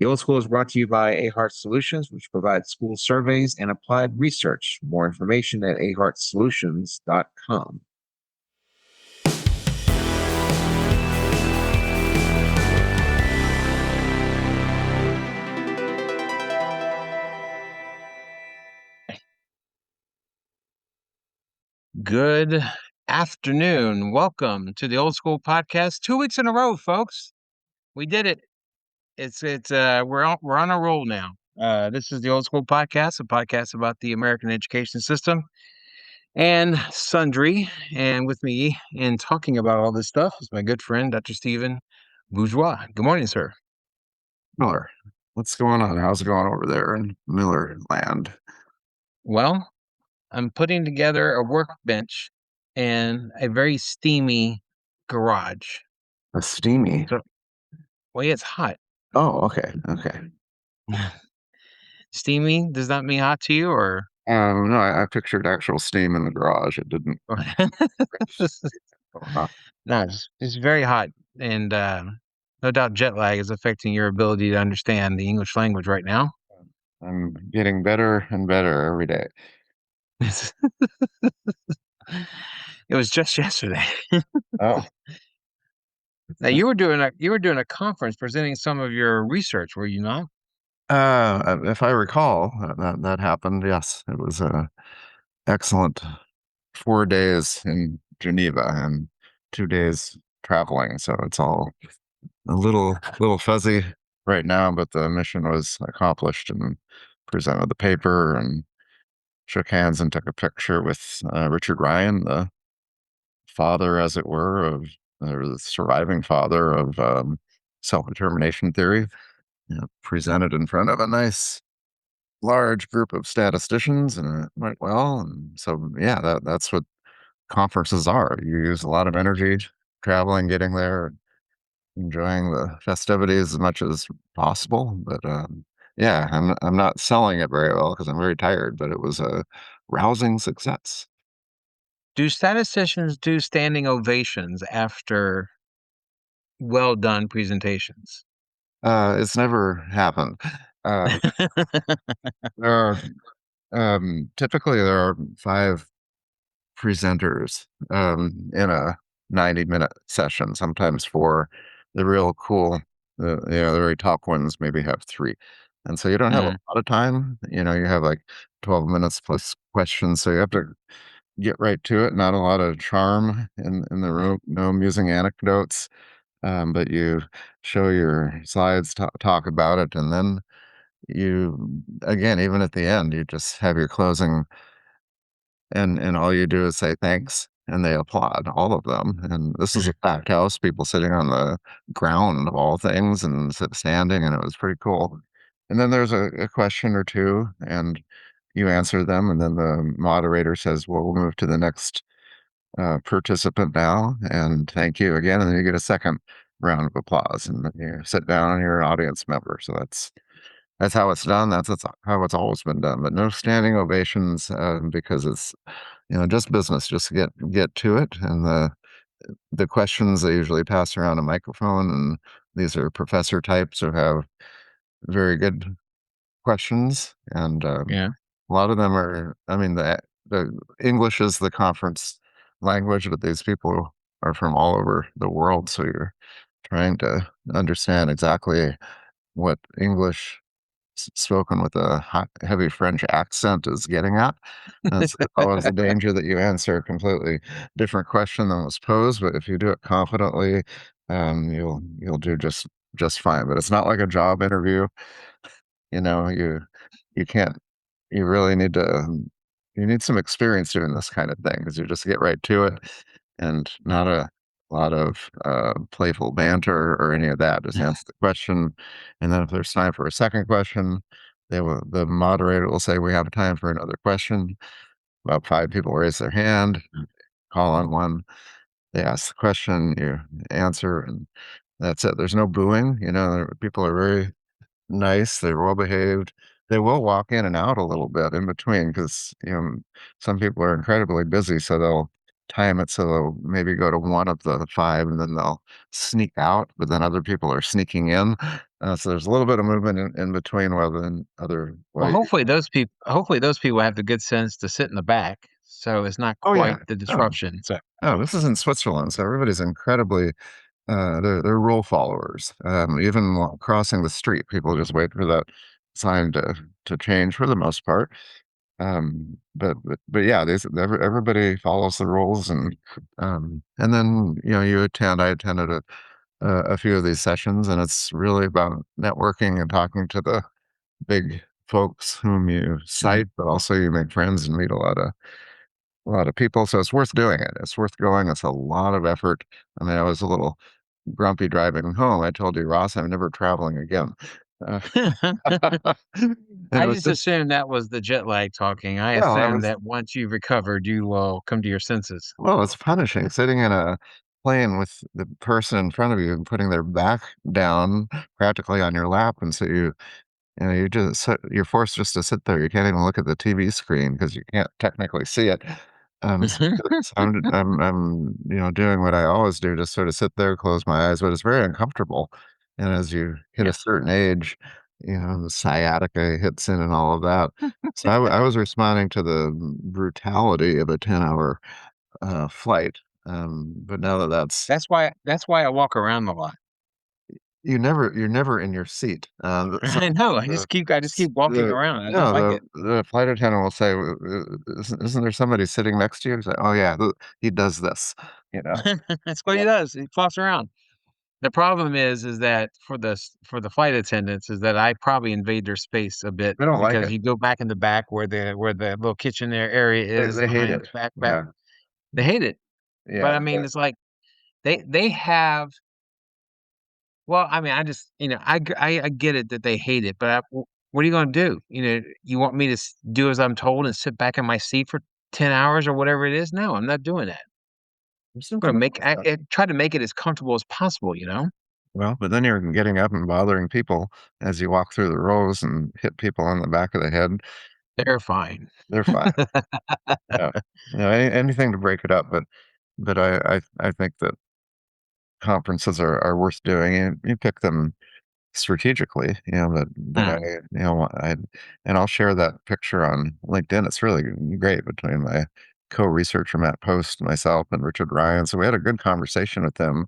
The Old School is brought to you by Ahart Solutions, which provides school surveys and applied research. More information at ahartsolutions.com. Good afternoon. Welcome to the Old School Podcast. 2 weeks in a row, folks. We did it. We're on a roll now. This is the Old School Podcast, a podcast about the American education system and sundry. And with me in talking about all this stuff is my good friend, Dr. Stephen Bourgeois. Good morning, sir. Miller, what's going on? How's it going over there in Miller land? Well, I'm putting together a workbench and a very steamy garage. A steamy. Well, yeah, it's hot. Oh, okay. Steamy, does that mean hot to you, or? No, I pictured actual steam in the garage. It didn't. No, it's very hot, and no doubt jet lag is affecting your ability to understand the English language right now. I'm getting better and better every day. It was just yesterday. Oh. Now you were doing a conference presenting some of your research, were you not? If I recall, that happened. Yes, it was a excellent 4 days in Geneva and 2 days traveling. So it's all a little fuzzy right now, but the mission was accomplished, and presented the paper and shook hands and took a picture with Richard Ryan, the father, as it were, or the surviving father of self-determination theory, presented in front of a nice large group of statisticians, and it went well. And so, yeah, that's what conferences are. You use a lot of energy traveling, getting there, enjoying the festivities as much as possible. But yeah, I'm not selling it very well because I'm very tired, but it was a rousing success. Do statisticians do standing ovations after well done presentations? It's never happened. There are typically there are 5 presenters in a 90-minute session, sometimes 4. The real cool, the very top ones maybe have 3. And so you don't have a lot of time. You have like 12 minutes plus questions. So you have to get right to it. Not a lot of charm in the room, no amusing anecdotes. But you show your slides, talk about it, and then again, even at the end, you just have your closing, and all you do is say thanks, and they applaud, all of them. And this is a packed house, people sitting on the ground of all things, and standing, and it was pretty cool. And then there's a question or two, and you answer them, and then the moderator says, well, we'll move to the next participant now, and thank you again. And then you get a second round of applause, and then you sit down and you're an audience member. So that's how it's done. That's how it's always been done. But no standing ovations, because it's just business. Just get to it. And the questions, they usually pass around a microphone, and these are professor types who have very good questions. And Yeah. a lot of them are. I mean, the English is the conference language, but these people are from all over the world. So you're trying to understand exactly what English spoken with a heavy French accent is getting at. That's always a danger, that you answer a completely different question than was posed. But if you do it confidently, you'll do just fine. But it's not like a job interview. You can't. You really need to. You need some experience doing this kind of thing, because you just get right to it, and not a lot of playful banter or any of that. Just answer the question, and then if there's time for a second question, the moderator will say, we have time for another question. About 5 people raise their hand, call on one, they ask the question, you answer, and that's it. There's no booing. People are very nice, they're well behaved. They will walk in and out a little bit in between, because some people are incredibly busy, so they'll time it so they'll maybe go to one of the 5, and then they'll sneak out, but then other people are sneaking in. So there's a little bit of movement in between while the other Well, way. hopefully those people have the good sense to sit in the back, so it's not Oh yeah. quite the Oh, disruption. So oh, this is in Switzerland, so everybody's incredibly they're rule followers. Even while crossing the street, people just wait for that sign to change for the most part. But yeah, everybody follows the rules, and then you attend. I attended a few of these sessions, and it's really about networking and talking to the big folks whom you mhm. cite, but also you make friends and meet a lot of people. So it's worth doing it. It's worth going. It's a lot of effort. I mean, I was a little grumpy driving home. I told you, Ross, I'm never traveling again. Uh, and it I was just just, assumed that was the jet lag talking. I well, I assumed was, that once you've recovered, you will come to your senses. well, it's punishing sitting in a plane with the person in front of you and putting their back down practically on your lap. And so you're forced just to sit there. You can't even look at the TV screen because you can't technically see it. So I'm doing what I always do, just sort of sit there, close my eyes, but it's very uncomfortable. And as you hit a Yeah. certain age, the sciatica hits in and all of that. So I was responding to the brutality of a 10-hour flight. But now that's That's why I walk around a lot. you're never in your seat. I know. The, I just keep walking the around. I don't no, like it. the flight attendant will say, "Isn't there somebody sitting next to you?" It's like, "Oh yeah, he does this." You know, That's what he does. He flops around. The problem is that for the flight attendants is that I probably invade their space a bit they don't like because it. you go back in the back where the little kitchen area is They hate behind it. the back. Yeah, They hate it. But yeah. I mean, it's like they have well, I mean, I just I get it that they hate it, but what are you going to do? You want me to do as I'm told and sit back in my seat for 10 hours or whatever it is? No, I'm not doing that. There's I'm going something to wrong with that. try to make it as comfortable as possible. Well, but then you're getting up and bothering people as you walk through the rows and hit people on the back of the head. They're fine. They're fine. Yeah, anything to break it up. But I think that conferences are worth doing. And you pick them strategically, but Hmm. and I'll share that picture on LinkedIn. It's really great between my co-researcher Matt Post, myself, and Richard Ryan. So we had a good conversation with them.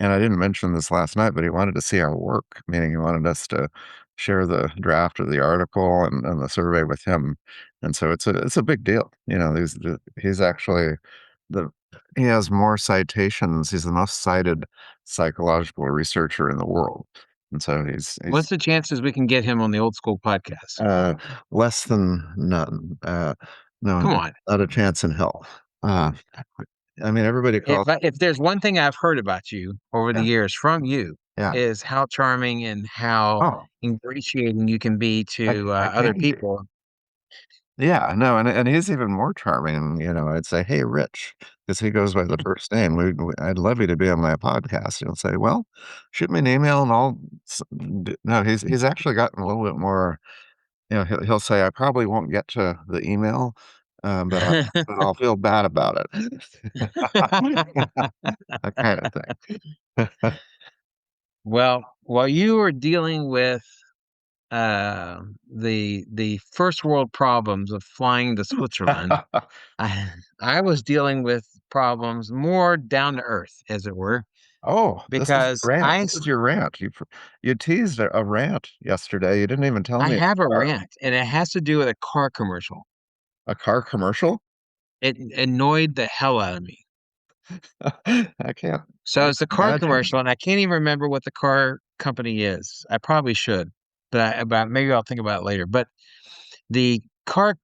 And I didn't mention this last night, but he wanted to see our work, meaning he wanted us to share the draft of the article and the survey with him. And so it's a big deal. He's actually the he has more citations. He's the most cited psychological researcher in the world. And so he's What's the chances we can get him on the old school podcast? uh, less than none. No, Come on. not a chance in hell. Uh, I mean, everybody calls. If there's one thing I've heard about you over the Yeah, years from you yeah. is how charming and how Oh, ingratiating you can be to I other can be. people. Yeah, no, and he's even more charming. I'd say, "Hey, Rich," because he goes by the first name. I'd love you to be on my podcast. He'll say, "Well, shoot me an email and I'll." No, he's actually gotten a little bit more. He'll say, "I probably won't get to the email, but I'll feel bad about it." That kind of thing. Well, while you were dealing with the first world problems of flying to Switzerland, I I was dealing with problems more down to earth, as it were, Oh, this is your because rant. This is your rant. You teased a rant yesterday. You didn't even tell I me have a about rant, and it has to do with a car commercial. a car commercial. It annoyed the hell out of me. I can't So it's a car imagine. commercial, and I can't even remember what the car company is. I probably should, but maybe I'll think about it later. But the car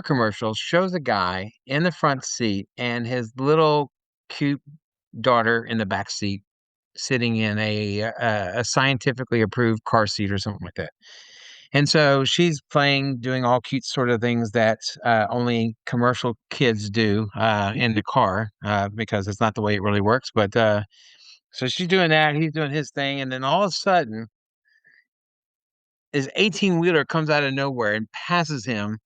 commercial shows a guy in the front seat and his little cute daughter in the back seat, sitting in a scientifically approved car seat or something like that. And so she's playing, doing all cute sort of things that only commercial kids do in the car because it's not the way it really works. But so she's doing that, he's doing his thing, and then all of a sudden, his 18-wheeler comes out of nowhere and passes him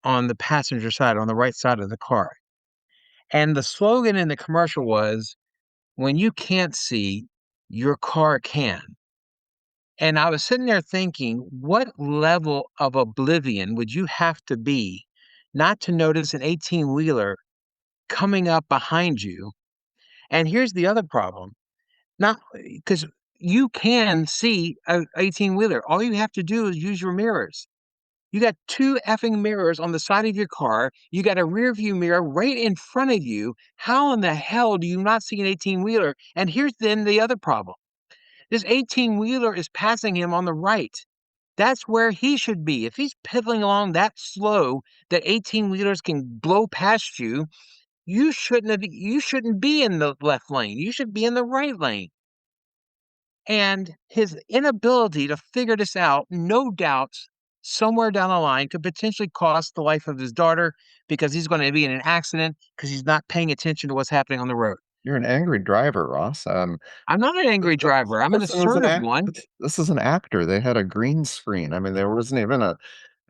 on the passenger side, on the right side of the car. And the slogan in the commercial was, "When you can't see, your car can." And I was sitting there thinking, what level of oblivion would you have to be not to notice an 18 wheeler coming up behind you? And here's the other problem, not because you can see a 18 wheeler. All you have to do is use your mirrors. You got two effing mirrors on the side of your car. You got a rear view mirror right in front of you. How in the hell do you not see an 18 wheeler? And here's then the other problem. This 18 wheeler is passing him on the right. That's where he should be. If he's pedaling along that slow that 18 wheelers can blow past you, you shouldn't be in the left lane. You should be in the right lane. And his inability to figure this out, no doubt, somewhere down the line could potentially cost the life of his daughter because he's going to be in an accident because he's not paying attention to what's happening on the road. You're an angry driver, Ross. I'm not an angry This driver. I'm an person was an assertive act. one. This is an actor. They had a green screen. I mean, there wasn't even a.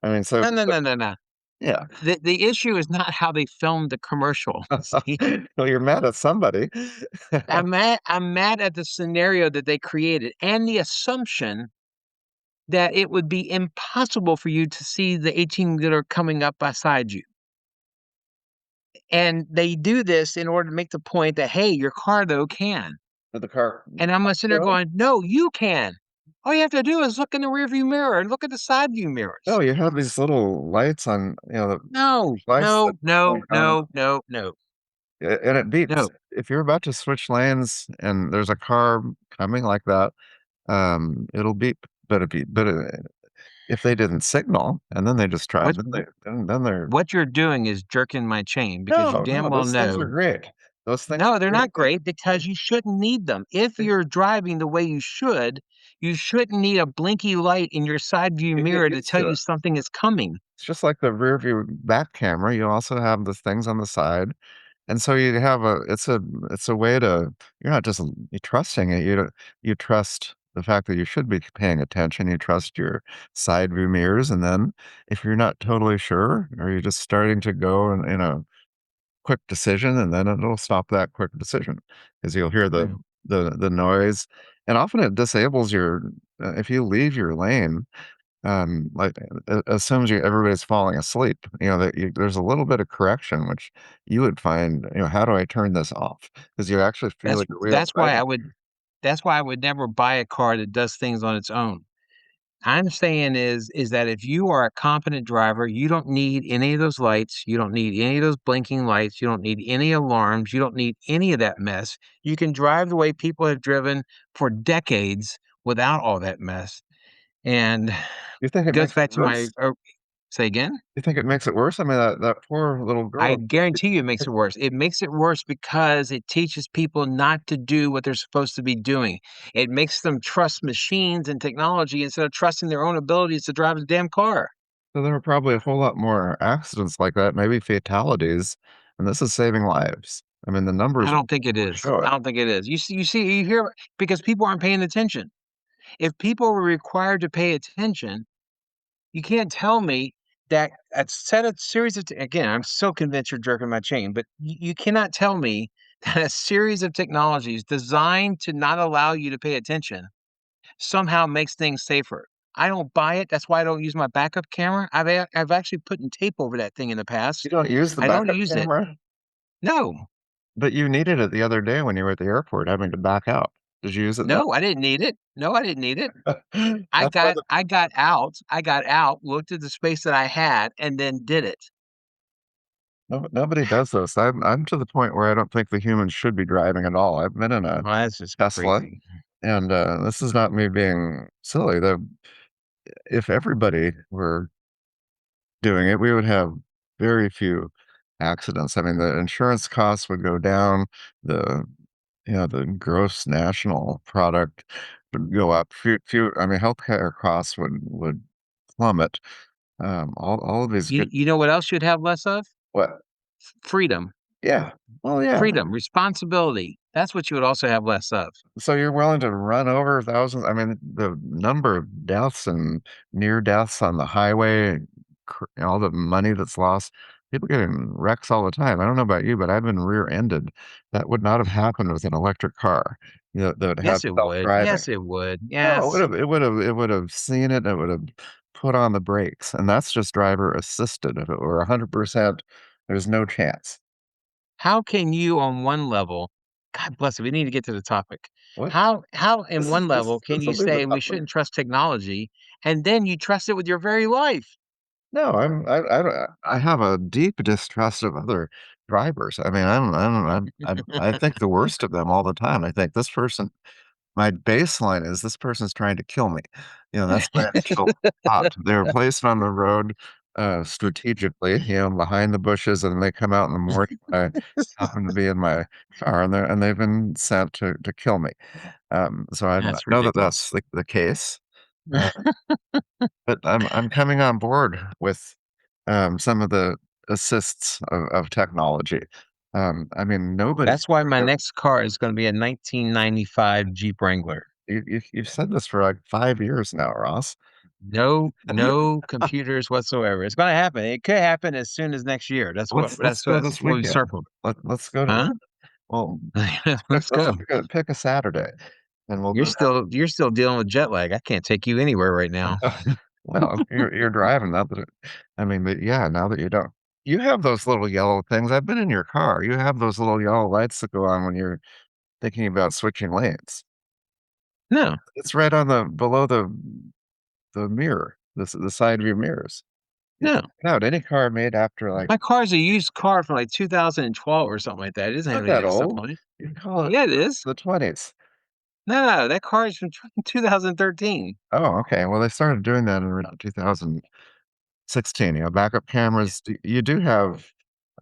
I mean, No, no, no, no, no. yeah. The issue is not how they filmed the commercial. See, Well, you're mad at somebody. I'm mad at the scenario that they created and the assumption that it would be impossible for you to see the 18 wheeler coming up beside you. And they do this in order to make the point that, hey, your car though can. But the car. And I'm sitting there going, no, you can. All you have to do is look in the rearview mirror and look at the side view Oh, mirrors. you have these little lights on, the No, lights no, that no, point on, no, no, no, and it beeps. no. If you're about to switch lanes and there's a car coming like that, it'll beep. But if they didn't signal and then they just tried, What then they're what you're doing is jerking my chain because you no, damn no. well Those things are know. great. Those things No, are they're great. not great because you shouldn't need them. If you're driving the way you shouldn't need a blinky light in your side view You get mirror to used tell to you it. something is coming. It's just like the rear view back camera. You also have the things on the side. And so you have it's a way to you're not just trusting it, you trust the fact that you should be paying attention, you trust your side view mirrors, and then if you're not totally sure, or you're just starting to go in a quick decision, and then it'll stop that quick decision because 'cause you'll hear Yeah. the noise, and often it disables your if you leave your lane, like, assumes everybody's falling asleep, that there's a little bit of correction, which you would find, how do I turn this off? Because you actually feel That's like you're real that's why driving. I would never buy a car that does things on its own. I'm saying is that if you are a competent driver, you don't need any of those lights, you don't need any of those blinking lights, you don't need any alarms, you don't need any of that mess. You can drive the way people have driven for decades without all that mess. And You think it goes makes it back to my worse? say again? You think it makes it worse? I mean, that poor little I girl. guarantee you it makes it worse. It makes it worse because it teaches people not to do what they're supposed to be doing. It makes them trust machines and technology instead of trusting their own abilities to drive the damn car. So there are probably a whole lot more accidents like that, maybe fatalities, and this is saving lives. I mean, the I numbers don't think it is. show I it. don't think it is. You hear because people aren't paying attention. If people were required to pay attention, you can't tell me that a set of series of again, I'm so convinced you're jerking my chain, but you cannot tell me that a series of technologies designed to not allow you to pay attention somehow makes things safer. I don't buy it. That's why I don't use my backup camera. I've actually put in tape over that thing in the You past. don't use the I don't backup use it. camera, No, but you needed it the other day when you were at the airport having to back out. Did you use it then? no, I didn't need it. No, I didn't need it. I That's why got I got out. I got out, looked at the space that I had, and then did it. nobody does this. I'm to the point where I don't think the humans should be driving at all. I've been in a Well, that's just Tesla, crazy. and this is not me being silly. If everybody were doing it, we would have very few accidents. I mean, the insurance costs would go down, the the gross national product would go up. I mean, healthcare costs would plummet. All of these You good you know what else you'd have less of? what? Freedom. Yeah. Well, yeah. Freedom, responsibility. That's what you would also have less of. So you're willing to run over thousands? I mean, the number of deaths and near deaths on the highway, all the money that's lost People get in wrecks all the time. I don't know about you, but I've been rear-ended. That would not have happened with an electric car, that would have Yes, it would. self-driving. Yes, it would. No, Yes. it would have seen it, it would have put on the brakes, and that's just driver assisted. If it were 100%, there's no chance. How can you on one level, God bless it, we need to get to the topic. What? How in one level can This you will be the say we topic. shouldn't trust technology and then you trust it with your very life? No, I don't I have a deep distrust of other drivers. I mean, I think the worst of them all the time. I think this person my baseline is this person's trying to kill me. That's my initial thought. They were placed on the road, strategically, behind the bushes, and they come out in the morning. I happen to be in my car, and they've been sent to kill me. So I That's know that ridiculous. that's the case. Uh, but I'm coming on board with, some of the assists of technology. I mean, nobody That's why my next car is gonna be a 1995 Jeep Wrangler. you've said this for, like, 5 years now, Ross. No computers whatsoever. It's gonna happen. It could happen as soon as next year. Let's go this What we weekend. circled. Let's go to Huh? well, Let's let's go. pick a Saturday, and we'll go down. You're still dealing with jet lag. I can't take you anywhere right now. Well, you're driving, not that I mean, but yeah, now that you don't you have those little yellow things. I've been in your car. You have those little yellow lights that go on when you're thinking about switching lanes. No, It's right on the below the mirror, the side of your mirrors. You no. check it out. Any car made after, like, My car's a used car from like 2012 or something like that. It doesn't have not any of that that stuff old. on it. You can call it Yeah, it is. the 20s. No, that car is from 2013. Oh, okay. Well, they started doing that in around 2016. Backup cameras. You do have,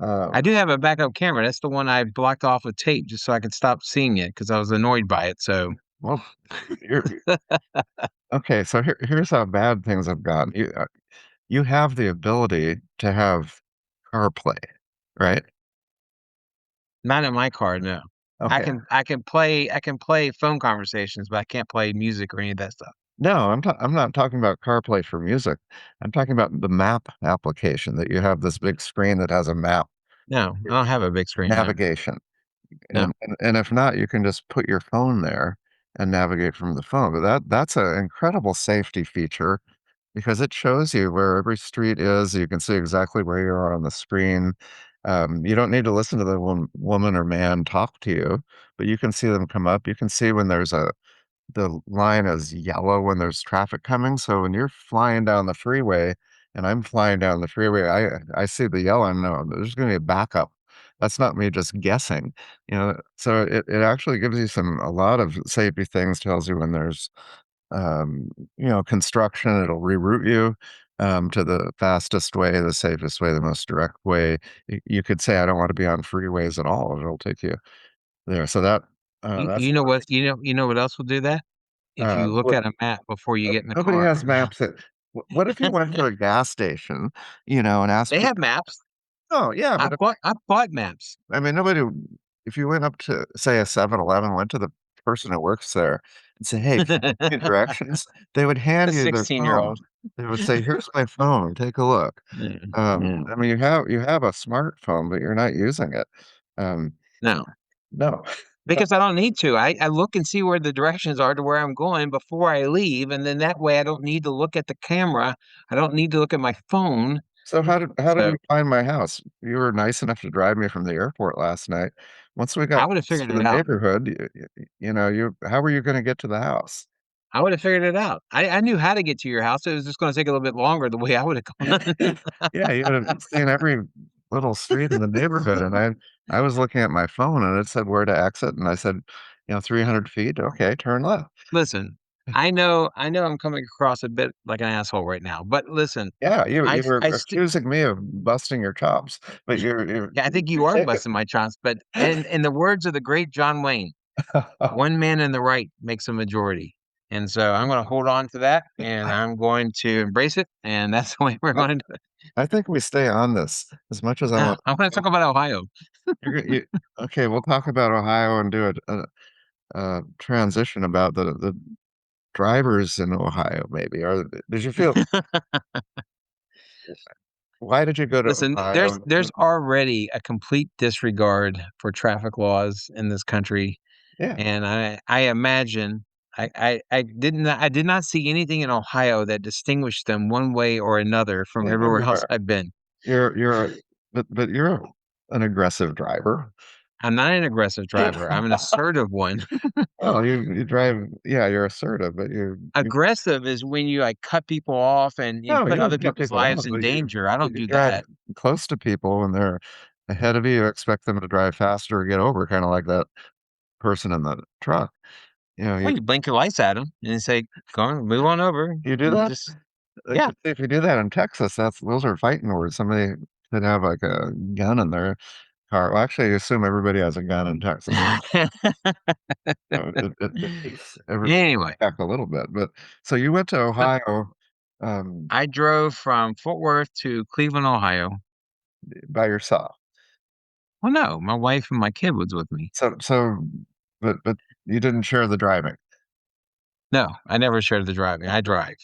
uh, I do have a backup camera. That's the one I blocked off with tape just so I could stop seeing it because I was annoyed by it. So well, you're okay. So here's how bad things have gotten. You have the ability to have CarPlay, right? not in my car, no. Okay. I can play phone conversations, but I can't play music or any of that stuff. No, I'm not talking about CarPlay for music. I'm talking about the map application that you have this big screen that has a map No, I don't have a big screen, no. navigation. No. And if not, you can just put your phone there and navigate from the phone. But that's an incredible safety feature because it shows you where every street is. You can see exactly where you are on the screen. You don't need to listen to the woman or man talk to you, but you can see them come up. You can see when the line is yellow when there's traffic coming. So when you're flying down the freeway and I'm flying down the freeway, I see the yellow. I know there's going to be a backup. That's not me just guessing, So it actually gives you a lot of safety things. Tells you when there's construction. It'll reroute you to the fastest way, the safest way, the most direct way. You could say I don't want to be on freeways at all. It'll take you there. So that's You know what else will do that? If you look what at a map before you get in the nobody car. has maps at what if you went to a gas station, and asked They for have maps. oh, yeah, but I bought maps. I mean, if you went up to, say, a 7-Eleven, went to the person that works there and say, "Hey, can you give me directions?" They would A hand you their 16-year-old. phone. They would say, "Here's my phone, take a look." Mm, mm, I mean, you have a smartphone, but you're not using it. Um, no, no. because I don't need to. I look and see where the directions are to where I'm going before I leave, and then that way I don't need to look at the camera. I don't need to look at my phone. So how did So you find my house? You were nice enough to drive me from the airport last night. Once we I got would have close figured to the it out. neighborhood, you how were you gonna get to the house? I would have figured it out. I knew how to get to your house. It was just going to take a little bit longer the way I would have gone. Yeah, you would have seen every little street in the neighborhood, and I was looking at my phone, and it said where to exit, and I said, 300 feet, okay, turn left. Listen, I know I'm coming across a bit like an asshole right now, but listen, Yeah, you were I st accusing me of busting your chops, but yeah, I think you you're are taking busting my chops, but in the words of the great John Wayne, one man in the right makes a majority. And so I'm going to hold on to that and I'm going to embrace it. And that's the way we're I going to do it. I think we stay on this as much as I Now, want. I'm going to talk about Ohio. Okay, we'll talk about Ohio and do a transition about the drivers in Ohio, maybe. Or did you feel why did you go to Listen, Ohio? there's already a complete disregard for traffic laws in this country, Yeah, and I imagine I did not see anything in Ohio that distinguished them one way or another from yeah, no, everywhere you else are. I've been. You're but you're an aggressive driver. I'm not an aggressive driver. I'm an assertive one. Well, you drive. Yeah, you're assertive, but you Aggressive is when you like cut people off and no, you put other don't cut people's people lives off, in danger. I but don't you do drive that. close to people when they're ahead of you. You expect them to drive faster or get over, kind of like that person in the truck. You know, Well, you blink your lights at them and say, "Go on, move on over." you do And that. just yeah. If you do that in Texas, those are fighting words. Somebody could have like a gun in their car. Well, actually, I assume everybody has a gun in Texas. It makes everybody Anyway, back a little bit. But so you went to but Ohio, um, I drove from Fort Worth to Cleveland, Ohio. by yourself. Well, no, my wife and my kid was with me. So, but you didn't share the driving. No, I never shared the driving. I drive.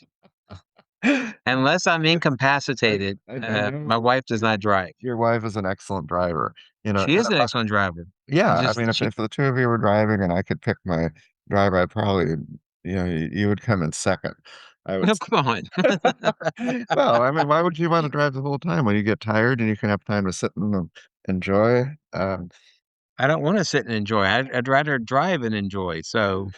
Unless I'm I, incapacitated, I my know wife does not drive. your wife is an excellent driver. You know, She is an excellent driver. She yeah. I just mean, if she if the two of you were driving and I could pick my driver, I'd probably, you would come in second. I would. no, come on. Well, I mean, why would you want to drive the whole time when you get tired and you can have time to sit and enjoy? I don't wanna sit and enjoy. I'd rather drive and enjoy. So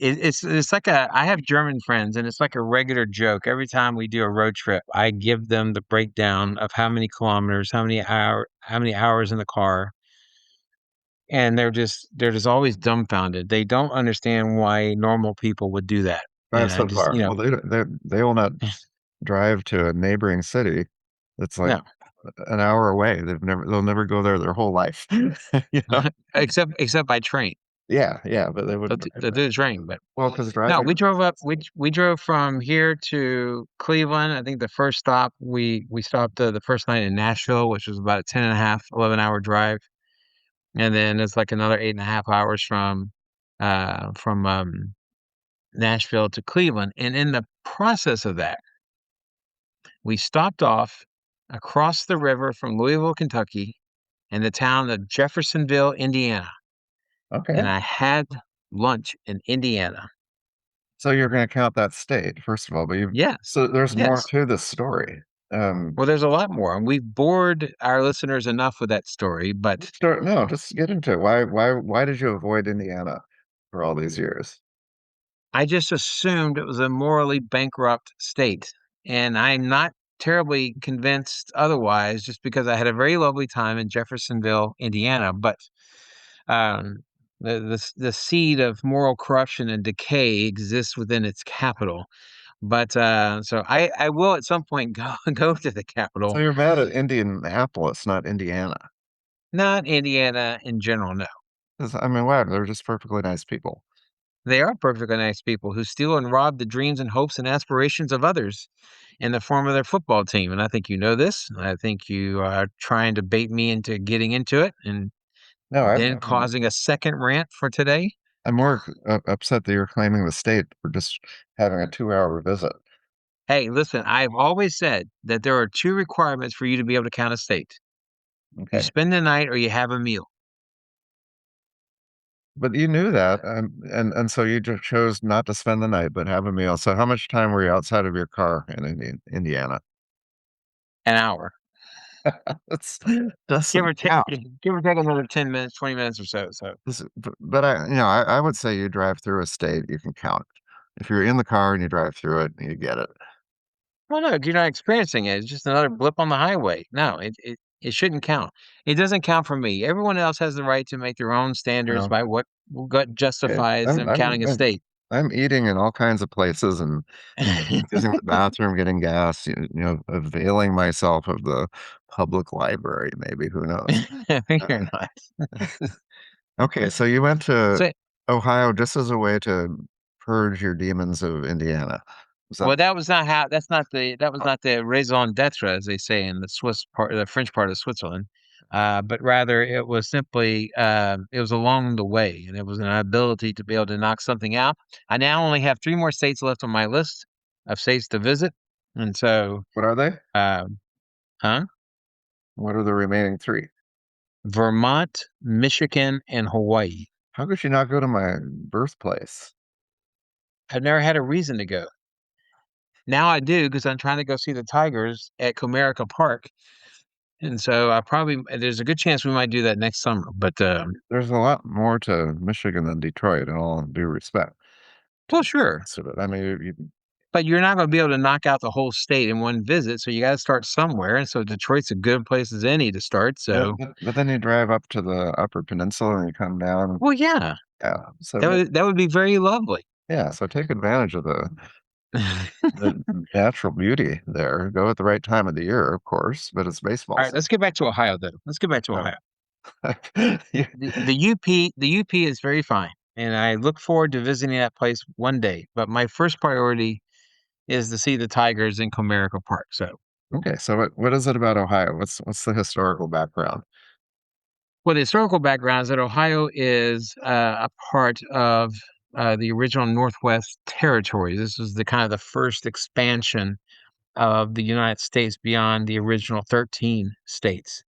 it's like a I have German friends, and it's like a regular joke. Every time we do a road trip, I give them the breakdown of how many kilometers, how many hours in the car, and they're just always dumbfounded. They don't understand why normal people would do that. And Drive I so just, far. Well, they will not drive to a neighboring city that's like no, an hour away. They'll never go there their whole life. You know? except by train. Yeah, yeah, but they wouldn't drive They'll there. do the train, but Well, because no, driving. we drove up. We drove from here to Cleveland. I think the first stop we stopped the first night in Nashville, which was about a 10 and a half, 11 hour drive, and then it's like another 8.5 hours from Nashville to Cleveland. And in the process of that, we stopped off across the river from Louisville, Kentucky, in the town of Jeffersonville, Indiana, and Okay. I had lunch in Indiana. So you're going to count that state, first of all, but Yes, so there's more yes. to this story. Well, there's a lot more, and we've bored our listeners enough with that story, but No, just get into it. Why did you avoid Indiana for all these years? I just assumed it was a morally bankrupt state, and I'm not terribly convinced otherwise just because I had a very lovely time in Jeffersonville, Indiana, but um, the seed of moral corruption and decay exists within its capital. But so I will at some point go go to the So capital, you're mad at Indianapolis, not Indiana. not Indiana in general. No, 'Cause, I mean, wow, they're just perfectly nice people. they are perfectly nice people who steal and rob the dreams and hopes and aspirations of others in the form of their football team. And I think you know this. I think you are trying to bait me into getting into it and No, then causing a second rant for today. I'm more upset that you're claiming the state for just having a 2 hour visit. Hey, listen, I've always said that there are two requirements for you to be able to count a state. You Okay. spend the night or you have a meal. But you knew that, and so you just chose not to spend the night, but have a meal. So how much time were you outside of your car in Indiana? An hour. That's doesn't count. Give or take another 10 minutes, 20 minutes or so. So, But I would say you drive through a state, you can count it. If you're in the car and you drive through it, you get it. well, no, you're not experiencing it. It's just another blip on the highway. No, it shouldn't count. It doesn't count for me. Everyone else has the right to make their own You standards know, by what okay. justifies them counting a state. I'm eating in all kinds of places and using the bathroom, getting gas, availing myself of the public library, maybe, who knows? You're Uh, not. okay, so you went to So, Ohio just as a way to purge your demons of Indiana. Was that well, that was not the raison d'être, as they say in the French part of Switzerland. But rather it was simply it was along the way, and it was an ability to be able to knock something out. I now only have three more states left on my list of states to visit, and so what are they? Huh? What are the remaining three? Vermont, Michigan, and Hawaii. How could you not go to my birthplace? I've never had a reason to go. Now I do because I'm trying to go see the Tigers at Comerica Park. And so there's a good chance we might do that next summer. But, There's a lot more to Michigan than Detroit, in all due respect. well, sure. So, I mean, But you're not going to be able to knock out the whole state in one visit. So you got to start somewhere. And so Detroit's a good place as any to start. So, but then you drive up to the Upper Peninsula and you come down. well, yeah, Yeah. So that would be very lovely. yeah. So take advantage of the natural beauty there. Go at the right time of the year, of course, but it's baseball All right, let's get back to Ohio, though. Let's get back to Ohio. season. The UP is very fine, and I look forward to visiting that place one day. But my first priority is to see the Tigers in Comerica Park. So, Okay, so what is it about Ohio? What's the historical background? well, the historical background is that Ohio is a part of the original Northwest Territories. This was the kind of the first expansion of the United States beyond the original 13 states.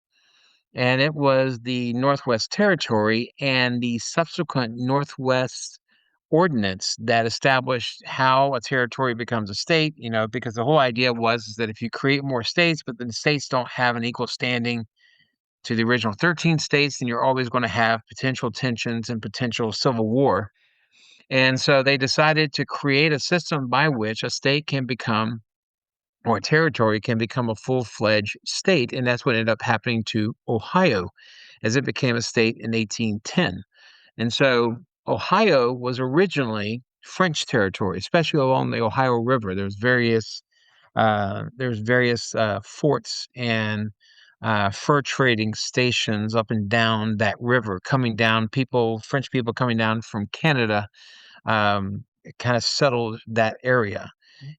And it was the Northwest Territory and the subsequent Northwest Ordinance that established how a territory becomes a state, because the whole idea was is that if you create more states, but the states don't have an equal standing to the original 13 states, then you're always going to have potential tensions and potential civil war. And so they decided to create a system by which a state can become or a territory can become a full-fledged state, and that's what ended up happening to Ohio as it became a state in 1810. And so Ohio was originally French territory, especially along the Ohio River. There's various forts and fur trading stations up and down that river, coming down French people coming down from Canada, kind of settled that area.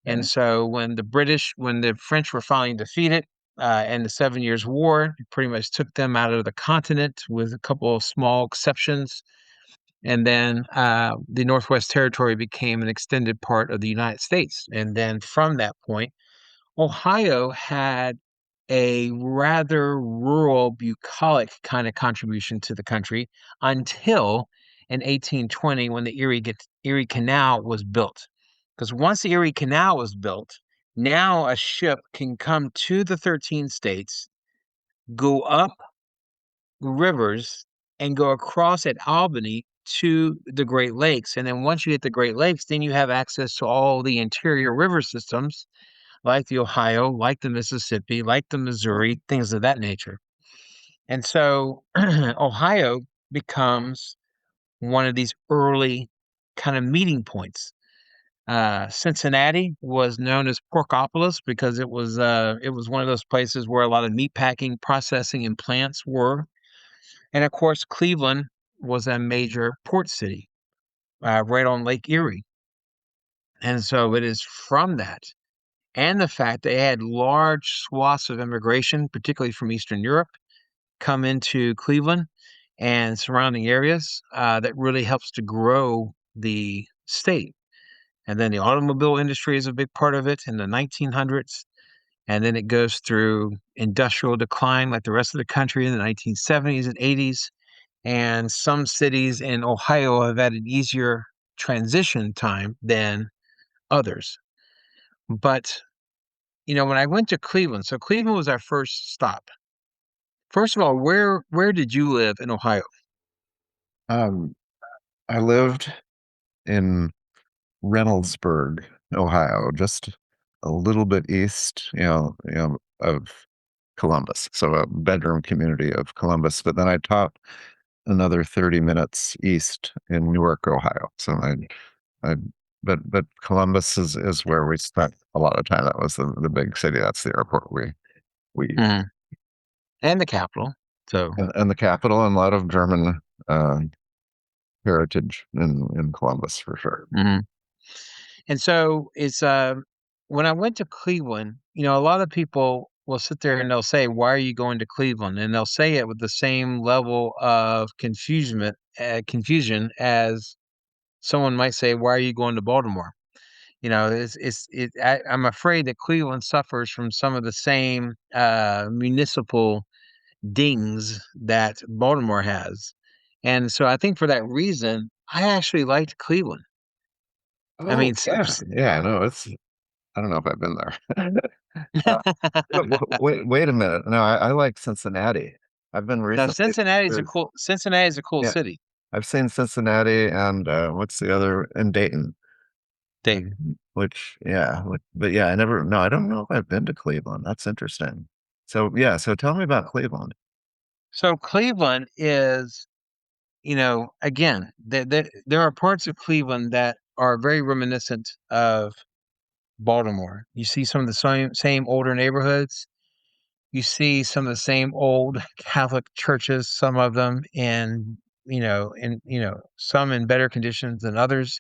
And so when the French were finally defeated in the 7 Years' War, it pretty much took them out of the continent with a couple of small exceptions. And then the Northwest Territory became an extended part of the United States. And then from that point, Ohio had a rather rural, bucolic kind of contribution to the country until in 1820 when the Erie Canal was built. Because once the Erie Canal was built, now a ship can come to the 13 states, go up rivers, and go across at Albany to the Great Lakes. And then once you hit the Great Lakes, then you have access to all the interior river systems like the Ohio, like the Mississippi, like the Missouri, things of that nature. And so Ohio becomes one of these early kind of meeting points. Cincinnati was known as Porkopolis because it was one of those places where a lot of meat packing, processing, and plants were. And of course, Cleveland was a major port city right on Lake Erie. And so it is from that and the fact they had large swaths of immigration, particularly from Eastern Europe, come into Cleveland and surrounding areas that really helps to grow the state. And then the automobile industry is a big part of it in the 1900s. And then it goes through industrial decline like the rest of the country in the 1970s and 80s. And some cities in Ohio have had an easier transition time than others. But when I went to Cleveland, so Cleveland was our first stop. First of all, where did you live in Ohio? Um, I lived in Reynoldsburg, Ohio, just a little bit east, of Columbus. So a bedroom community of Columbus. But then I taught another 30 minutes east in Newark, Ohio. So I but Columbus is where we spent a lot of time. That was the big city. That's the airport we Mhm. And the capital. So, and the capital, and a lot of German uh, heritage in Columbus for sure. mhm. And so it's when I went to Cleveland, a lot of people will sit there and they'll say, "Why are you going to Cleveland?" And they'll say it with the same level of confusion as someone might say, "Why are you going to Baltimore?" I'm afraid that Cleveland suffers from some of the same municipal dings that Baltimore has. And so I think for that reason, I actually liked Cleveland. I Oh, mean, yeah. Yeah, no, I don't know if I've been there. Uh, wait a minute. No, I like Cincinnati. I've been now recently. There's, Cincinnati is a cool yeah, city. I've seen Cincinnati and what's the other in Dayton, Dayton. which yeah, but yeah, no, I don't know if I've been to Cleveland. That's interesting. So yeah, so tell me about Cleveland. So Cleveland is, again, there are parts of Cleveland that are very reminiscent of Baltimore. You see some of the same older neighborhoods. You see some of the same old Catholic churches, some of them some in better conditions than others.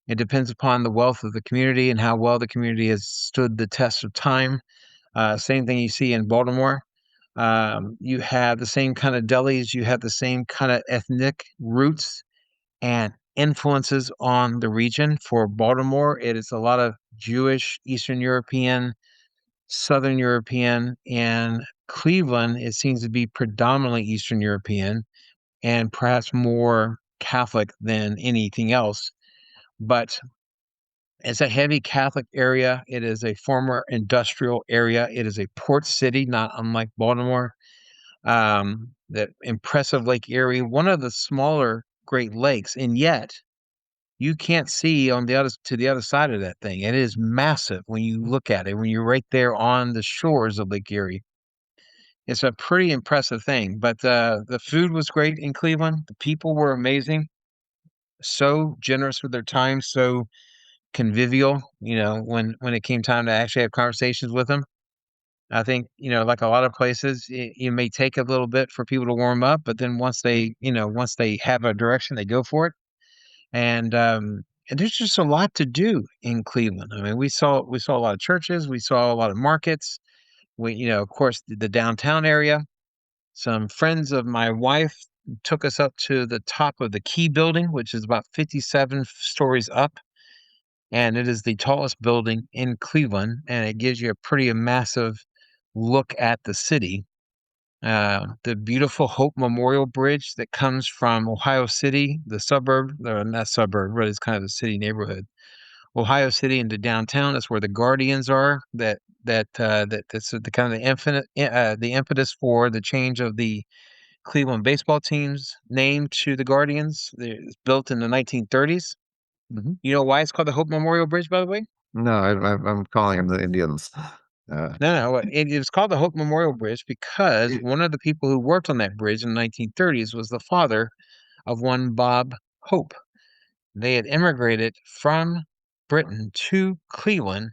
It depends upon the wealth of the community and how well the community has stood the test of time. Same thing you see in Baltimore. You have the same kind of delis, you have the same kind of ethnic roots and influences on the region. For Baltimore, it is a lot of Jewish, Eastern European, Southern European, and Cleveland, it seems to be predominantly Eastern European and perhaps more Catholic than anything else. But it's a heavy Catholic area. It is a former industrial area. It is a port city, not unlike Baltimore. That impressive Lake Erie, one of the smaller Great Lakes, and yet you can't see on the other side of that thing. It is massive when you look at it, when you're right there on the shores of Lake Erie. It's a pretty impressive thing. But the food was great in Cleveland. The people were amazing, so generous with their time, so convivial. When it came time to actually have conversations with them. I think, like a lot of places, it may take a little bit for people to warm up, but then once they have a direction, they go for it. And there's just a lot to do in Cleveland. I mean, we saw a lot of churches, we saw a lot of markets. Of course, the downtown area. Some friends of my wife took us up to the top of the Key Building, which is about 57 stories up, and it is the tallest building in Cleveland, and it gives you a pretty massive look at the city. The beautiful Hope Memorial Bridge that comes from Ohio City, the suburb, or not suburb, but it's kind of a city neighborhood. Ohio City into downtown. That's where the Guardians are. That's the kind of the impetus for the change of the Cleveland baseball team's name to the Guardians. It's built in the 1930s. Mhm. You know why it's called the Hope Memorial Bridge, by the way? No, I'm calling them the Indians. Uh, No, no, it was called the Hope Memorial Bridge because y- one of the people who worked on that bridge in the 1930s was the father of one Bob Hope. They had immigrated from Britain to Cleveland,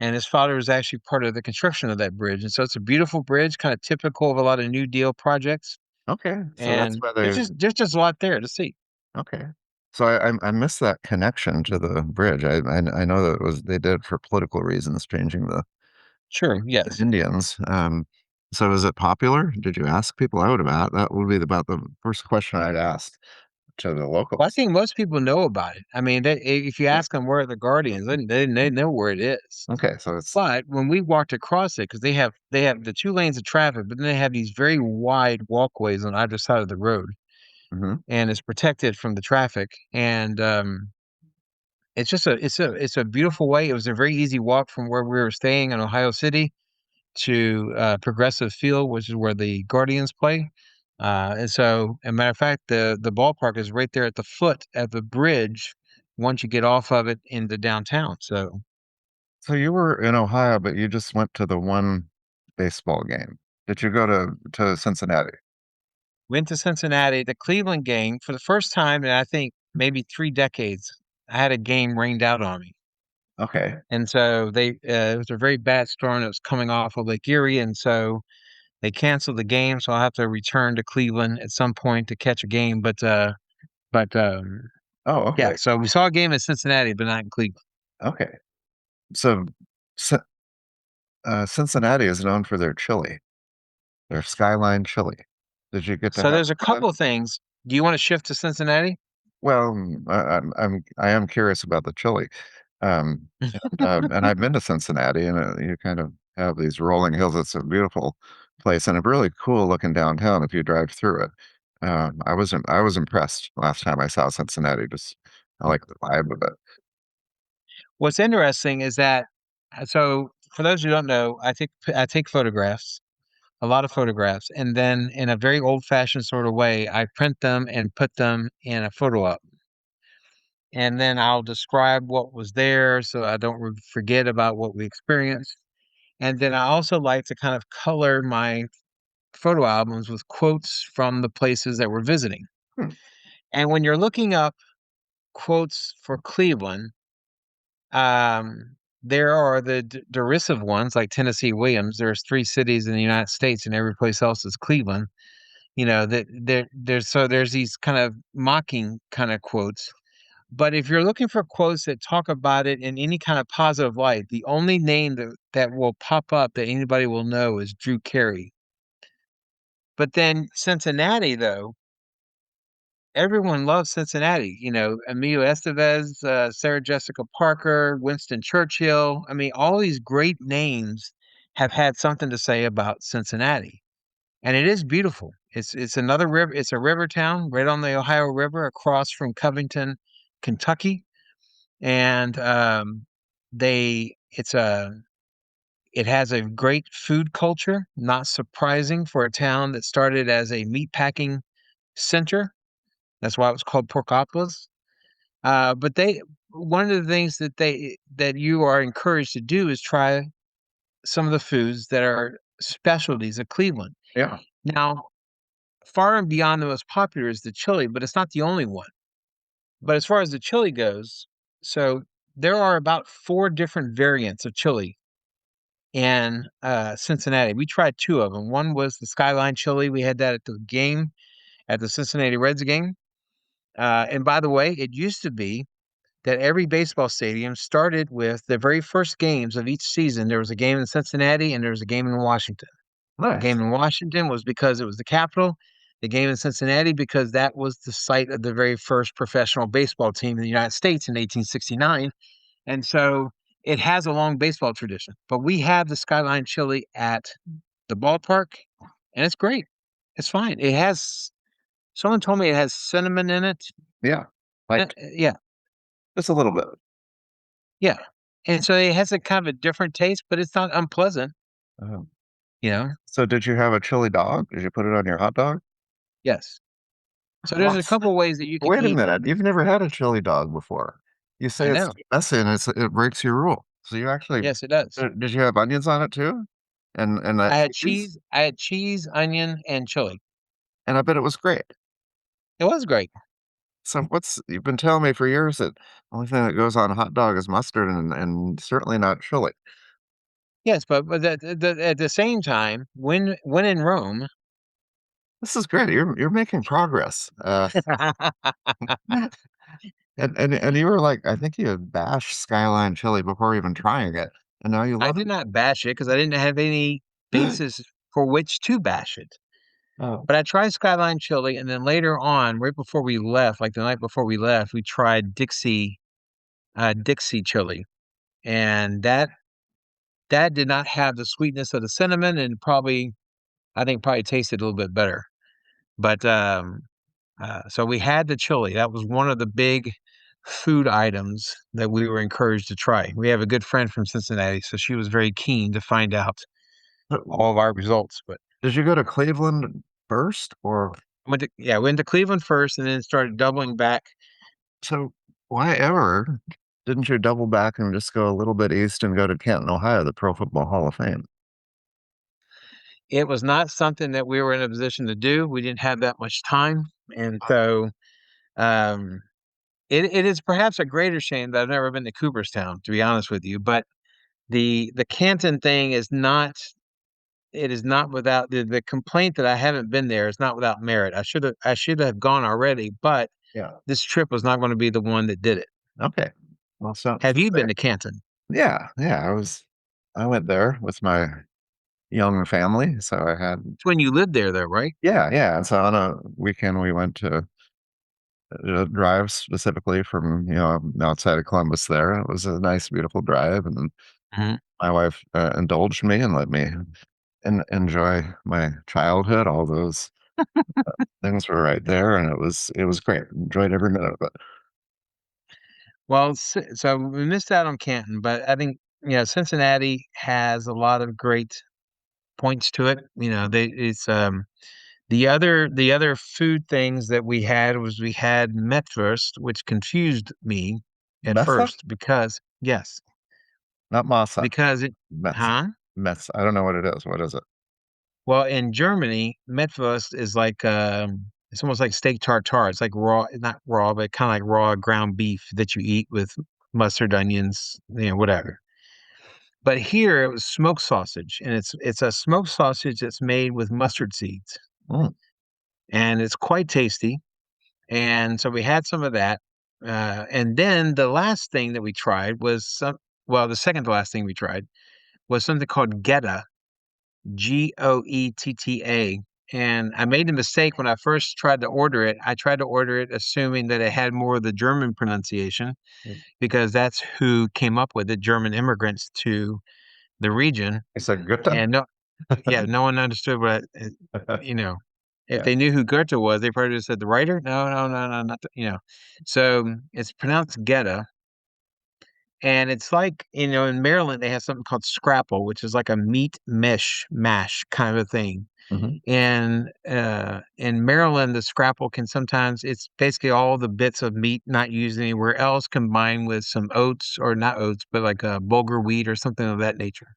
and his father was actually part of the construction of that bridge. And so it's a beautiful bridge, kind of typical of a lot of New Deal projects. okay, so that's And why there's they just a lot there to see. okay. So I missed that connection to the bridge. I know that it was they did it for political reasons, changing Sure, the yes. Indians. So is it popular? Did you ask people? That would be about the first question I'd ask to the Well, I locals. think most people know about it. I mean, if you Yeah. ask them where are the Guardians, they know where it is. Okay, so it's But when we walked across it, because they have the two lanes of traffic, but then they have these very wide walkways on either side of the road, mhm. and it's protected from the traffic. And it's a beautiful way. It was a very easy walk from where we were staying in Ohio City to Progressive Field, which is where the Guardians play. And so, as a matter of fact, the ballpark is right there at the foot of the bridge once you get off of it into downtown. So So you were in Ohio, but you just went to the one baseball game. Did you go to Cincinnati? went to Cincinnati, the Cleveland game for the first time in I think maybe 3 decades. I had a game rained out on me. Okay. And so it was a very bad storm that was coming off of Lake Erie. And so they canceled the game. So I'll have to return to Cleveland at some point to catch a game. But Oh, yeah, okay. so we saw a game in Cincinnati, but not in Cleveland. Okay. So, Cin- Cincinnati is known for their chili, their skyline chili. Did you get to So have there's a some of that? couple things. Do you want to shift to Cincinnati? Well, I am curious about the chili. Um, and I've been to Cincinnati, and you kind of have these rolling hills. It's a beautiful place and a really cool looking downtown if you drive through it. I was impressed last time I saw Cincinnati. Just I like the vibe of it. What's interesting is that, so for those who don't know, I take photographs, a lot of photographs, and then in a very old-fashioned sort of way, I print them and put them in a photo album. And then I'll describe what was there so I don't forget about what we experienced. And then I also like to kind of color my photo albums with quotes from the places that we're visiting. Hmm. And when you're looking up quotes for Cleveland, there are the derisive ones like Tennessee Williams. There's three cities in the United States, and every place else is Cleveland. You know that there's these kind of mocking kind of quotes. But if you're looking for quotes that talk about it in any kind of positive light, the only name that will pop up that anybody will know is Drew Carey. But then Cincinnati, though, everyone loves Cincinnati. You know, Emilio Estevez, Sarah Jessica Parker, Winston Churchill. I mean, all these great names have had something to say about Cincinnati, and it is beautiful. It's another river. It's a river town right on the Ohio River, across from Covington, Kentucky, and they it's a it has a great food culture. Not surprising for a town that started as a meat packing center. That's why it was called Porkopolis. But they one of the things that you are encouraged to do is try some of the foods that are specialties of Cleveland. Yeah. Now, far and beyond the most popular is the chili, but it's not the only one. But as far as the chili goes, so there are about four different variants of chili in Cincinnati. We tried two of them. One was the Skyline chili. We had that at the game, at the Cincinnati Reds game. And by the way, it used to be that every baseball stadium started with the very first games of each season. There was a game in Cincinnati and there was a game in Washington. The Nice. game in Washington was because it was the capital. The game in Cincinnati because that was the site of the very first professional baseball team in the United States in 1869. And so it has a long baseball tradition. But we have the Skyline Chili at the ballpark, and it's great. It's fine. It has someone told me it has cinnamon in it. Yeah. Like Yeah, just a little bit. yeah. And so it has a kind of a different taste, but it's not unpleasant, Uh, you know? so did you have a chili dog? Did you put it on your hot dog? Yes. So there's a What? couple ways that you can Wait a eat. minute. You've never had a chili dog before. You I say it's know. messy and it breaks your rule. So you actually Yes, it does. did you have onions on it too? And that cheese? I had cheese, onion, and chili. And I bet it was great. It was great. So what's you've been telling me for years that the only thing that goes on a hot dog is mustard and certainly not chili. Yes, but at the same time, when in Rome, This is great. You're making progress. And you were like, I think you had bashed Skyline chili before even trying it, and now you I love did not bash it because I didn't have any it. basis for which to bash it. Oh, But I tried Skyline chili, and then later on, right before we left, like the night before we left, we tried Dixie chili, and that did not have the sweetness of the cinnamon, and I think probably tasted a little bit better. But so we had the chili. That was one of the big food items that we were encouraged to try. We have a good friend from Cincinnati, so she was very keen to find out so all of our results. But did you go to Cleveland first, or we went to Cleveland first, and then started doubling back. so why ever didn't you double back and just go a little bit east and go to Canton, Ohio, the Pro Football Hall of Fame? It was not something that we were in a position to do. We didn't have that much time, and so um, it is perhaps a greater shame that I've never been to Cooperstown, to be honest with you. But the Canton thing is not. It is not without the complaint that I haven't been there is not without merit. I should have gone already, but Yeah. this trip was not going to be the one that did it. Okay. Well, Have so you been there. to Canton? Yeah, yeah. I went there with my young family, so I had It's when you lived there, though, right? yeah, yeah. And so on a weekend we went to drive specifically from outside of Columbus. There, it was a nice, beautiful drive, and Mhm. my wife indulged me and let me enjoy my childhood. All those things were right there, and it was great. Enjoyed every minute of it. Well, so we missed out on Canton, but I think Cincinnati has a lot of great points to it. It's the other food things that we had was we had Metwurst, which confused me at Mesa, first because yes, not masa. because it, Metz. huh? Metz. I don't know what it is. What is it? Well, in Germany, Metwurst is like it's almost like steak tartare. It's like raw, not raw, but kind of like raw ground beef that you eat with mustard, onions, whatever. But here it was smoked sausage, and it's a smoked sausage that's made with mustard seeds, Mm, and it's quite tasty. And so we had some of that, and then the last thing that we tried was well, the second to last thing we tried was something called Geta, Goetta. And I made a mistake when I first tried to order it. I tried to order it assuming that it had more of the German pronunciation mm. because that's who came up with it, German immigrants to the region. It's a Goethe. And no, yeah, no one understood you know, if Yeah. they knew who Goethe was, they probably just said the writer. No, no, no, no, not So it's pronounced Geta, and it's like in Maryland they have something called scrapple, which is like a meat mesh mash kind of a thing. Hmm. And in Maryland, the scrapple can sometimes it's basically all the bits of meat not used anywhere else combined with some oats or not oats, but like a bulgur wheat or something of that nature.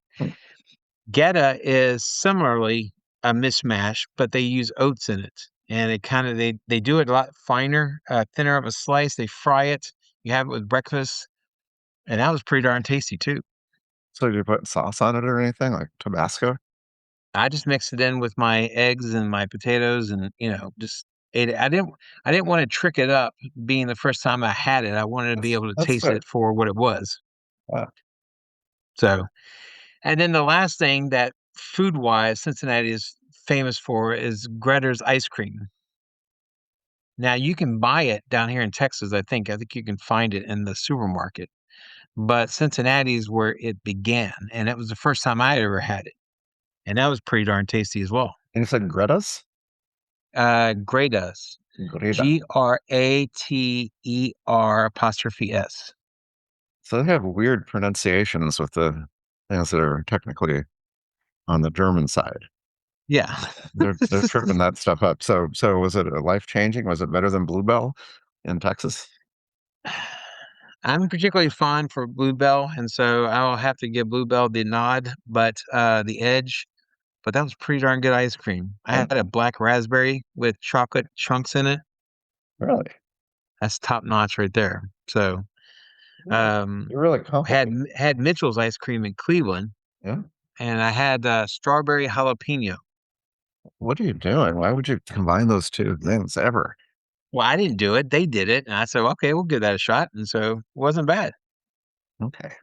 Geta is similarly a mishmash, but they use oats in it, and it kind of they do it a lot finer, thinner of a slice. They fry it. You have it with breakfast, and that was pretty darn tasty too. So did you put sauce on it or anything like Tabasco? I just mixed it in with my eggs and my potatoes, and just ate it. I didn't want to trick it up, being the first time I had it. I wanted to be That's able to that's taste fair. it for what it was. Wow. So, and then the last thing that food wise Cincinnati is famous for is Gretter's ice cream. Now you can buy it down here in Texas, I think. I think you can find it in the supermarket. But Cincinnati is where it began, and it was the first time I ever had it. And that was pretty darn tasty as well. And you said Greta's? Gratus. Greta. Grater apostrophe S. So they have weird pronunciations with the things that are technically on the German side. Yeah. They're tripping that stuff up. So was it a life changing? Was it better than Bluebell in Texas? I'm particularly fond for Bluebell, and so I'll have to give Bluebell the nod, but the edge. But that was pretty darn good ice cream. I Yeah, had a black raspberry with chocolate chunks in it. really. That's top notch right there. So, Yeah. um, You're really had complicated. had Mitchell's ice cream in Cleveland, Yeah. and I had strawberry jalapeno. What are you doing? Why would you combine those two things ever? Well, I didn't do it; they did it, and I said, "Okay, we'll give that a shot." And so, it wasn't bad. Okay.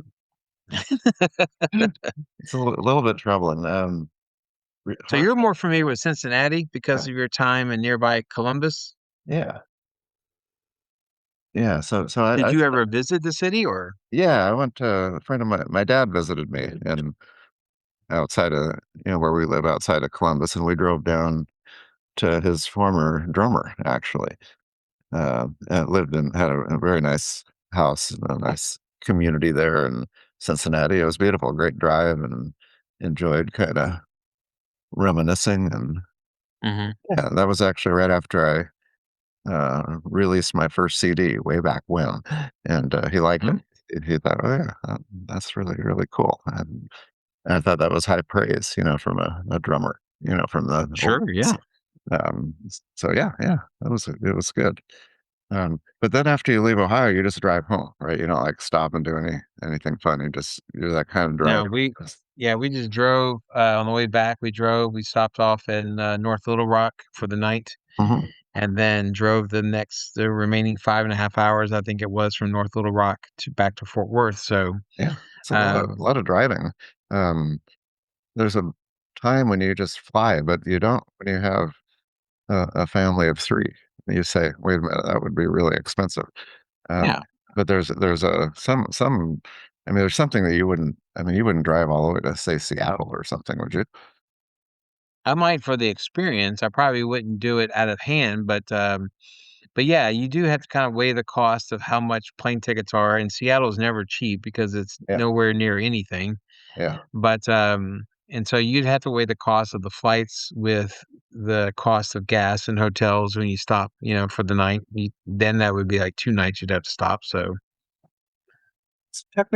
It's a little bit troubling. So Hot. you're more familiar with Cincinnati because Yeah. of your time in nearby Columbus. Yeah. Yeah. So Did you ever visit the city or? yeah, I went to a friend of my dad visited me and outside of where we live outside of Columbus, and we drove down to his former drummer actually. And lived in had a very nice house and a nice community there in Cincinnati. It was beautiful, great drive, and enjoyed kind of reminiscing. And Mhm. yeah, that was actually right after I released my first CD way back when, and he liked it. Mm, He thought, "Oh yeah, that's really really cool." And I thought that was high praise, from a drummer, from the old. sure, yeah. So yeah, yeah, it was good. But then after you leave Ohio, you just drive home, right? You don't like stop and do anything fun. You're that kind of No, driver. we just drove on the way back. We stopped off in North Little Rock for the night, Mhm. and then drove the remaining 5.5 hours, I think it was, from North Little Rock to back to Fort Worth. So, Yeah, it's a lot of um, lot of driving. Um, there's a time when you just fly, but you don't when you have a family of three. You say, wait a minute, that would be really expensive. Yeah, But there's some. I mean, there's something that you wouldn't. I mean, you wouldn't drive all the way to say Seattle or something, would you? I might for the experience. I probably wouldn't do it out of hand, but yeah, you do have to kind of weigh the cost of how much plane tickets are. And Seattle's never cheap because it's Yeah, nowhere near anything. yeah. But and so you'd have to weigh the cost of the flights with the cost of gas and hotels when you stop, for the night. Then that would be like 2 nights you'd have to stop. So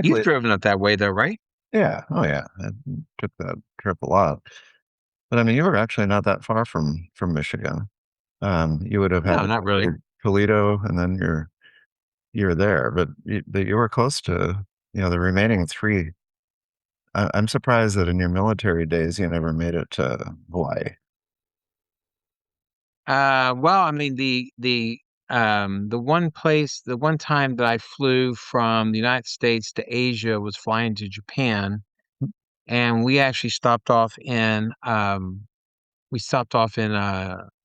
you've Technically, driven up that way though, right? yeah. Oh, yeah. I took that trip a lot. But I mean, you were actually not that far from Michigan. You would have had No, to not go really. to Toledo, and then you're there. But you were close to the remaining three. I'm surprised that in your military days you never made it to Hawaii. Well, I mean the one time that I flew from the United States to Asia was flying to Japan, and we stopped off in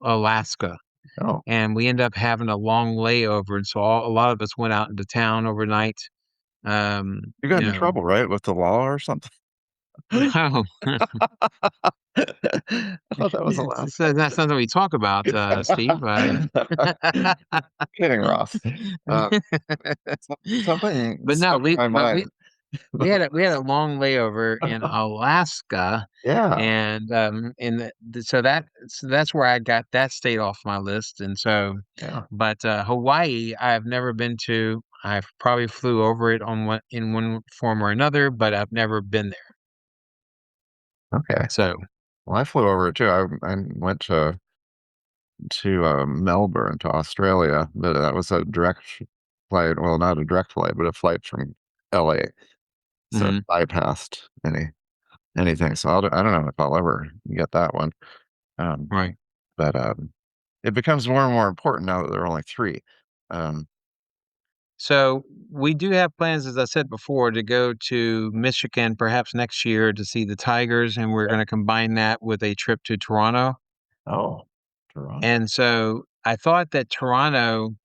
Alaska, Oh, and we ended up having a long layover, and so a lot of us went out into town overnight. Um, you got you in know, trouble, right, with the law or something? no, I thought that was Alaska. so that's not what we talk about, Steve. Kidding, Ross. Uh, something But no, stuck in my but mind. we had a long layover in Alaska, Yeah, and so that's where I got that state off my list, and so, yeah. but Hawaii, I've never been to. I've probably flew over it in one form or another, but I've never been there. Okay. So, Well, I flew over it too. I went to Melbourne, to Australia, but that was a direct flight. Well, not a direct flight, but a flight from LA. So it mhm, bypassed anything. So I don't know if I'll ever get that one. Um, right. but it becomes more and more important now that there are only three. Um, So we do have plans, as I said before, to go to Michigan perhaps next year to see the Tigers, and we're going to combine that with a trip to Toronto. oh, Toronto. And so I thought that Toronto,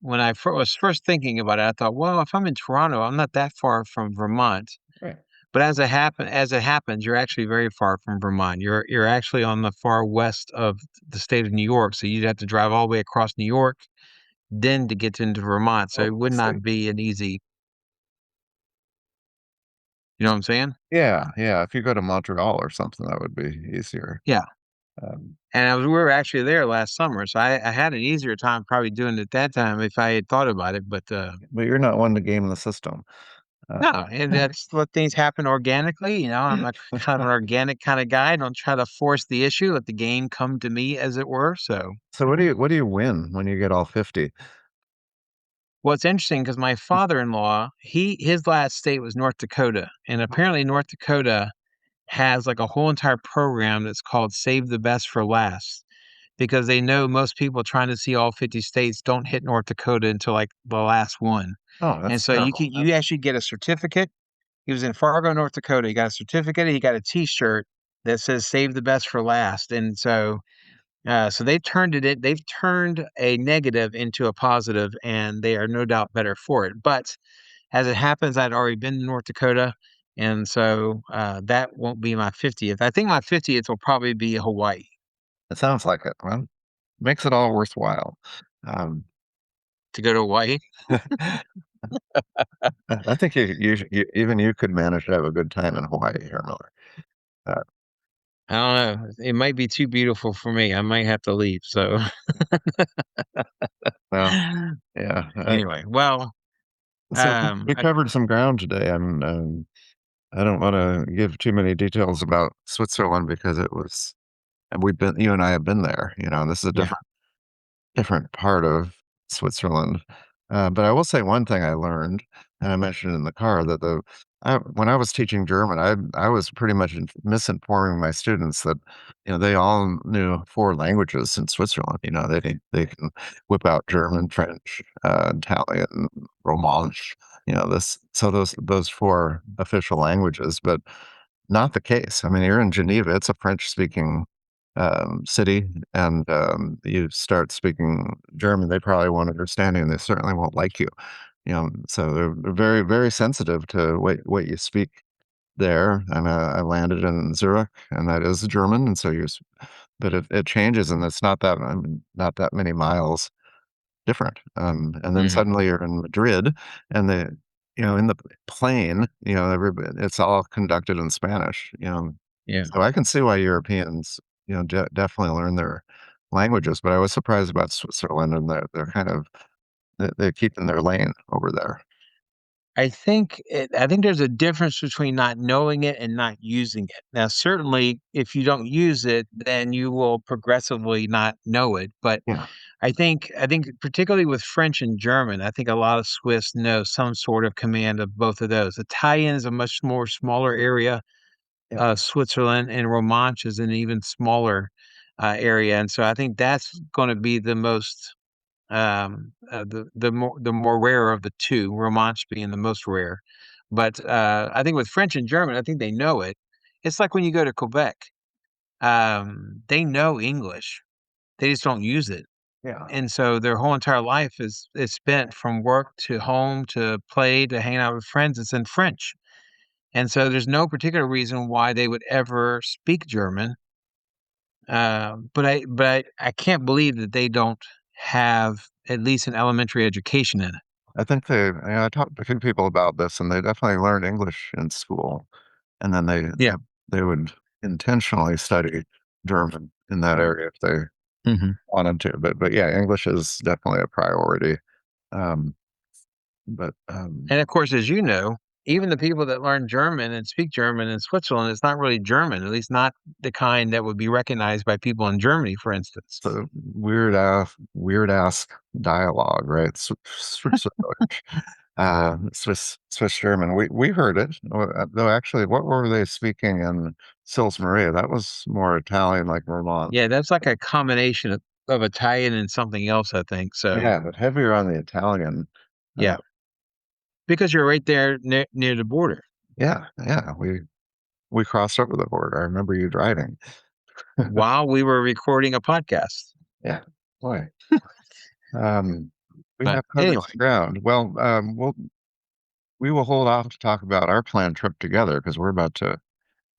when was first thinking about it, I thought, well, if I'm in Toronto, I'm not that far from Vermont. Right. But as it happens, you're actually very far from Vermont. You're actually on the far west of the state of New York, so you'd have to drive all the way across New York, then to get into Vermont. So Oh, it would see. not be an easy, you know what I'm saying? Yeah, yeah. If you go to Montreal or something, that would be easier. Yeah. Um, And we were actually there last summer, so I had an easier time probably doing it that time if I had thought about it. But but you're not one to game the system. Uh, no, and that's let things happen organically. I'm a kind of an organic kind of guy. I don't try to force the issue, let the game come to me, as it were. So, so what do you win when you get all 50? well, it's interesting because my father-in-law, his last state was North Dakota, and apparently North Dakota has like a whole entire program that's called Save the Best for Last because they know most people trying to see all 50 states don't hit North Dakota until like the last one. Oh, And that's so terrible. you actually get a certificate. He was in Fargo, North Dakota. He got a certificate. He got a T-shirt that says "Save the Best for Last." And so they've turned a negative into a positive, and they are no doubt better for it. But as it happens, I'd already been to North Dakota, and so that won't be my 50th. I think my 50th will probably be Hawaii. It sounds like it. Well, makes it all worthwhile. Um, To go to Hawaii. I think even you could manage to have a good time in Hawaii here, Miller. Uh, I don't know. It might be too beautiful for me. I might have to leave. So well, yeah. anyway, well, So we I, covered some ground today. I don't want to give too many details about Switzerland because you and I have been there. This is a yeah, different part of Switzerland. But I will say one thing I learned, and I mentioned in the car that when I was teaching German, I was pretty much misinforming my students that they all knew four languages in Switzerland. They can whip out German, French, Italian, Romansh. Those four official languages, but not the case. I mean, you're in Geneva; it's a French speaking city, and you start speaking German, they probably won't understand you, and they certainly won't like you. So they're very, very sensitive to what you speak there. And I landed in Zurich, and that is German, and so but it changes, and it's not that many miles different. And then Mhm. suddenly you're in Madrid, and in the plane, everybody, it's all conducted in Spanish. Yeah. So I can see why Europeans, definitely learn their languages. But I was surprised about Switzerland, and they're kind of they keep in their lane over there. I think there's a difference between not knowing it and not using it. Now, certainly, if you don't use it, then you will progressively not know it. But Yeah, I think particularly with French and German, I think a lot of Swiss know some sort of command of both of those. Italian is a much more smaller area. yeah. Switzerland and Romanche is an even smaller area, and so I think that's going to be the most the more rare of the two, Romanche being the most rare. But I think with French and German, I think they know it. It's like when you go to Quebec, they know English, they just don't use it, Yeah. and so their whole entire life is spent from work to home to play to hang out with friends. It's in French, and so there's no particular reason why they would ever speak German. But I can't believe that they don't have at least an elementary education in it. I think I talked to a few people about this, and they definitely learned English in school, and then Yeah. they would intentionally study German in that area if they Mhm. wanted to. But yeah, English is definitely a priority. Um, but And of course, as you know, even the people that learn German and speak German in Switzerland, it's not really German, at least not the kind that would be recognized by people in Germany, for instance. it's a weird ass dialogue, right? Switzerland, Swiss German. We heard it, though. Actually, what were they speaking in Sils Maria? That was more Italian, like Vermont. Yeah, that's like a combination of Italian and something else, I think. So, Yeah, but heavier on the Italian. Uh, yeah, because you're right there near the border. yeah. We crossed over the border. I remember you driving. While we were recording a podcast. Yeah, boy. Um, we But have covered anyway, some ground. Well, we will hold off to talk about our planned trip together because we're about to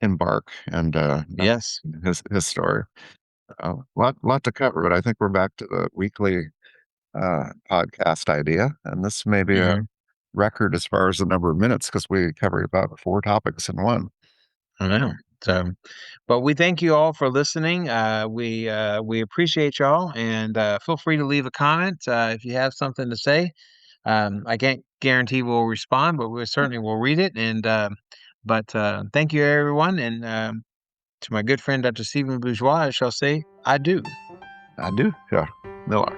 embark, and that's yes. his story. Lot to cover, but I think we're back to the weekly podcast idea, and this may be a Hmm. record as far as the number of minutes because we covered about 4 topics in one. I know. So, but we thank you all for listening. We appreciate y'all, and feel free to leave a comment if you have something to say. I can't guarantee we'll respond, but we certainly will read it. And but thank you, everyone, and to my good friend Dr. Stephen Bourgeois, I shall say I do. I do, yeah, Miller.